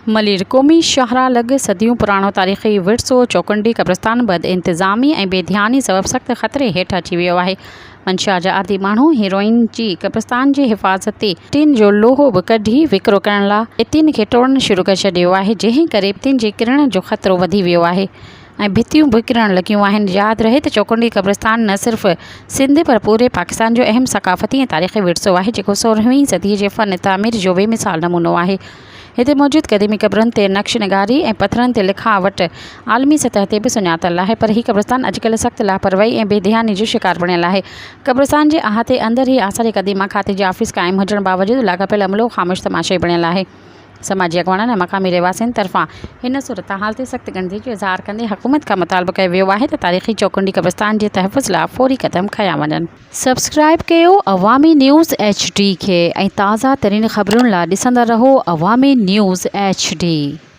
मलिर क़ौमी शाहरा लॻ सदियूं पुराणो तारीख़ी विरसो चौकुंडी क़ब्रिस्तान बद इंतिज़ामी ऐं बेध्यानी सबबि सख़्त ख़तरे हेठि अची वियो आहे। मंशा जा आदि माण्हू हीरोइन जी क़ब्रिस्तान जी हिफ़ाज़त ते इब्तिन जो लोहो बि कढी विकिरो करण लाइ इब्तिन खे टोड़णु शुरू करे छॾियो आहे, जंहिं करे इब्तिन जे किरण जो ख़तरो वधी वियो आहे ऐं भितियूं बि किरण लॻियूं आहिनि। यादि रहे त चौकुंडी क़ब्रिस्तान न सिर्फ़ु सिंध पर पूरे पाकिस्तान जो अहम सक़ाफ़ती ऐं तारीख़ी विरसो आहे, जेको 16वीं सदीअ जे फ़न तामीर जो बेमिसाल नमूनो आहे। हिते मौजूदु क़दीमी क़ब्रुनि ते नक्श निगारी ऐं पथरनि ते लिखावट आलमी सतह ते बि सुञातल आहे, पर हीउ क़ब्रिस्तान अॼुकल्ह सख़्तु लापरवाही ऐं बेध्यानी जो शिकार बणियल आहे। क़ब्रिस्तान जे अहाते अंदरि ई आसार क़दीमा खाते जो ऑफिस क़ाइमु हुजण बावजूदि लाॻापियल अमलो ख़ामोश तमाशे बणियल आहे। समाजी अॻवाननि ऐं मक़ामी रहवासियुनि तरफ़ां हिन सूरतहाल ते सख़्तु ॻणिती जो इज़हार कंदे हुकूमत खां मुतालबो कयो वियो आहे त तारीख़ी चौकुंडी क़ब्रिस्तान जे तहफ़ुज़ लाइ फ़ौरी क़दम खंया वञनि। सब्सक्राइब कयो अवामी न्यूज़ HD खे ऐं ताज़ा तरीन ख़बरुनि लाइ ॾिसंदा रहो अवामी न्यूज़ HD।